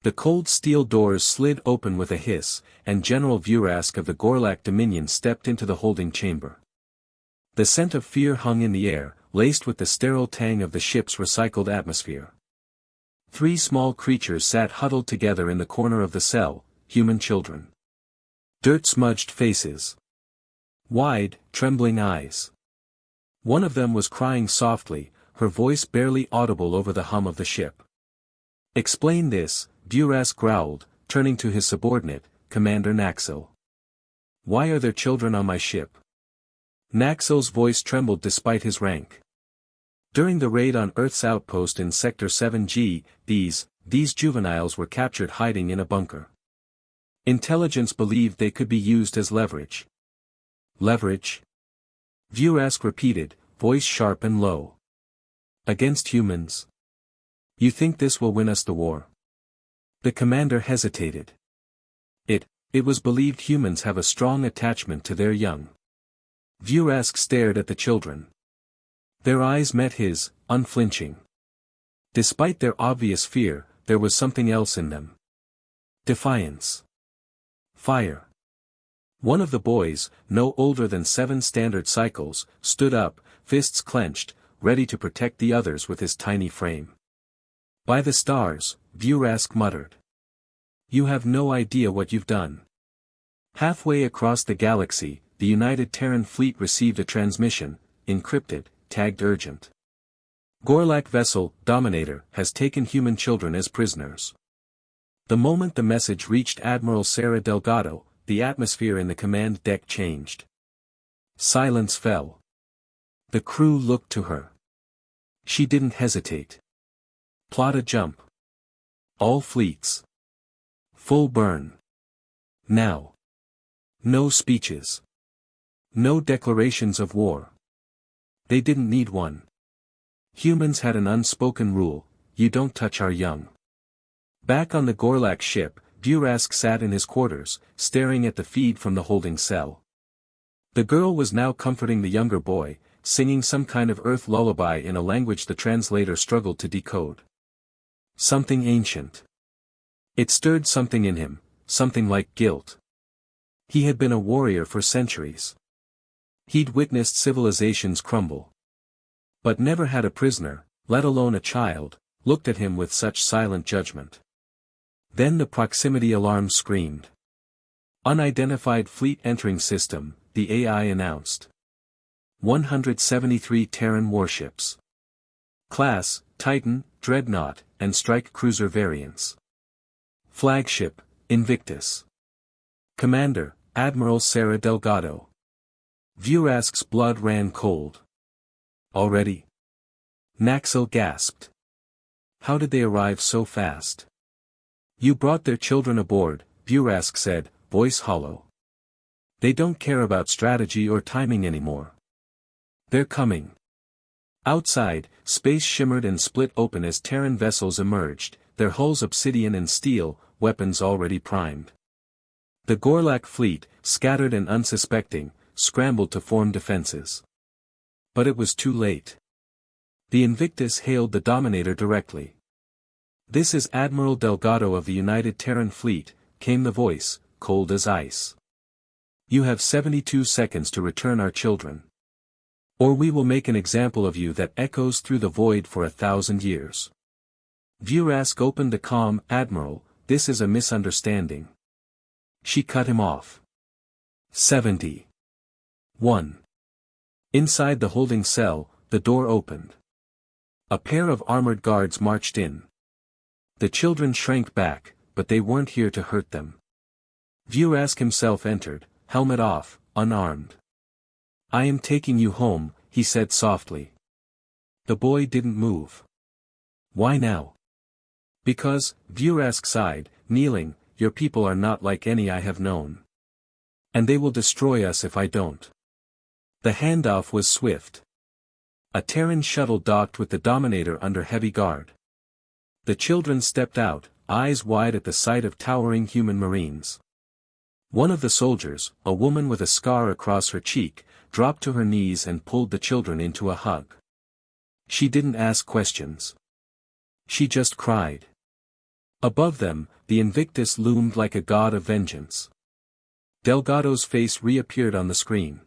The cold steel doors slid open with a hiss, and General Vurask of the Gorlak Dominion stepped into the holding chamber. The scent of fear hung in the air, laced with the sterile tang of the ship's recycled atmosphere. 3 small creatures sat huddled together in the corner of the cell, human children. Dirt-smudged faces. Wide, trembling eyes. One of them was crying softly, her voice barely audible over the hum of the ship. "Explain this," Vurask growled, turning to his subordinate, Commander Naxil. "Why are there children on my ship?" Naxil's voice trembled despite his rank. "During the raid on Earth's outpost in Sector 7G, these juveniles were captured hiding in a bunker. Intelligence believed they could be used as leverage." "Leverage?" Vurask repeated, voice sharp and low. "Against humans? You think this will win us the war?" The commander hesitated. It was believed humans have a strong attachment to their young. Vurask stared at the children. Their eyes met his, unflinching. Despite their obvious fear, there was something else in them. Defiance. Fire. One of the boys, no older than 7 standard cycles, stood up, fists clenched, ready to protect the others with his tiny frame. "By the stars," Vurask muttered. "You have no idea what you've done." Halfway across the galaxy, the United Terran fleet received a transmission, encrypted, tagged urgent. "Gorlak vessel, Dominator, has taken human children as prisoners." The moment the message reached Admiral Sarah Delgado, the atmosphere in the command deck changed. Silence fell. The crew looked to her. She didn't hesitate. "Plot a jump. All fleets. Full burn. Now. No speeches. No declarations of war." They didn't need one. Humans had an unspoken rule: you don't touch our young. Back on the Gorlak ship, Vurask sat in his quarters, staring at the feed from the holding cell. The girl was now comforting the younger boy, singing some kind of Earth lullaby in a language the translator struggled to decode. Something ancient. It stirred something in him, something like guilt. He had been a warrior for centuries. He'd witnessed civilizations crumble. But never had a prisoner, let alone a child, looked at him with such silent judgment. Then the proximity alarm screamed. "Unidentified fleet entering system," the AI announced. 173 Terran warships. Class, Titan, Dreadnought, and Strike Cruiser variants. Flagship, Invictus. Commander, Admiral Sarah Delgado. Vurask's blood ran cold. "Already?" Naxil gasped. "How did they arrive so fast?" "You brought their children aboard," Vurask said, voice hollow. "They don't care about strategy or timing anymore. They're coming." Outside, space shimmered and split open as Terran vessels emerged, their hulls obsidian and steel, weapons already primed. The Gorlak fleet, scattered and unsuspecting, scrambled to form defenses. But it was too late. The Invictus hailed the Dominator directly. "This is Admiral Delgado of the United Terran Fleet," came the voice, cold as ice. "You have 72 seconds to return our children. Or we will make an example of you that echoes through the void for 1,000 years. Vurask opened the comm. "Admiral, this is a misunderstanding." She cut him off. 71. Inside the holding cell, the door opened. A pair of armored guards marched in. The children shrank back, but they weren't here to hurt them. Vurask himself entered, helmet off, unarmed. "I am taking you home," he said softly. The boy didn't move. "Why now?" "Because," Vurask sighed, kneeling, "your people are not like any I have known. And they will destroy us if I don't." The handoff was swift. A Terran shuttle docked with the Dominator under heavy guard. The children stepped out, eyes wide at the sight of towering human marines. One of the soldiers, a woman with a scar across her cheek, dropped to her knees and pulled the children into a hug. She didn't ask questions. She just cried. Above them, the Invictus loomed like a god of vengeance. Delgado's face reappeared on the screen.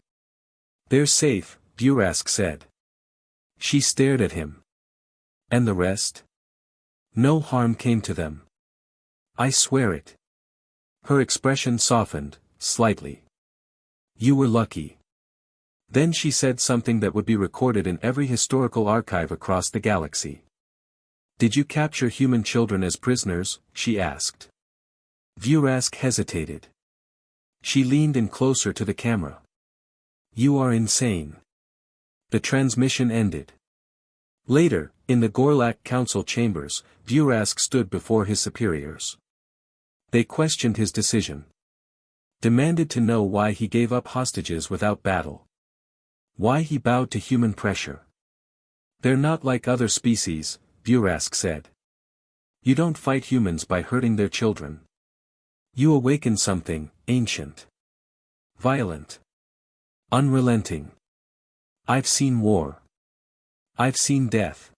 "They're safe," Burask said. She stared at him. "And the rest?" "No harm came to them. I swear it." Her expression softened, slightly. "You were lucky." Then she said something that would be recorded in every historical archive across the galaxy. "Did you capture human children as prisoners?" she asked. Burask hesitated. She leaned in closer to the camera. "You are insane." The transmission ended. Later, in the Gorlak Council chambers, Burask stood before his superiors. They questioned his decision. Demanded to know why he gave up hostages without battle. Why he bowed to human pressure. "They're not like other species," Burask said. "You don't fight humans by hurting their children. You awaken something, ancient. Violent. Unrelenting. I've seen war. I've seen death.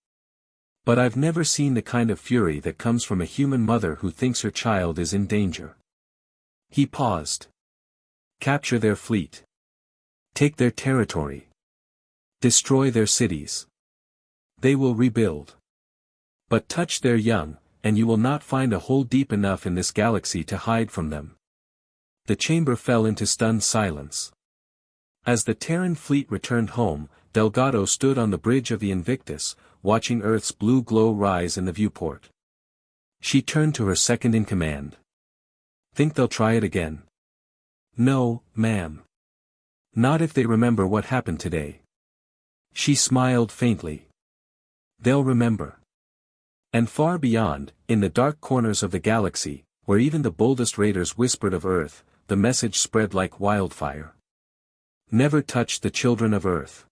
But I've never seen the kind of fury that comes from a human mother who thinks her child is in danger." He paused. "Capture their fleet. Take their territory. Destroy their cities. They will rebuild. But touch their young, and you will not find a hole deep enough in this galaxy to hide from them." The chamber fell into stunned silence. As the Terran fleet returned home, Delgado stood on the bridge of the Invictus, watching Earth's blue glow rise in the viewport. She turned to her second-in-command. "Think they'll try it again?" "No, ma'am. Not if they remember what happened today." She smiled faintly. "They'll remember." And far beyond, in the dark corners of the galaxy, where even the boldest raiders whispered of Earth, the message spread like wildfire. Never touch the children of Earth.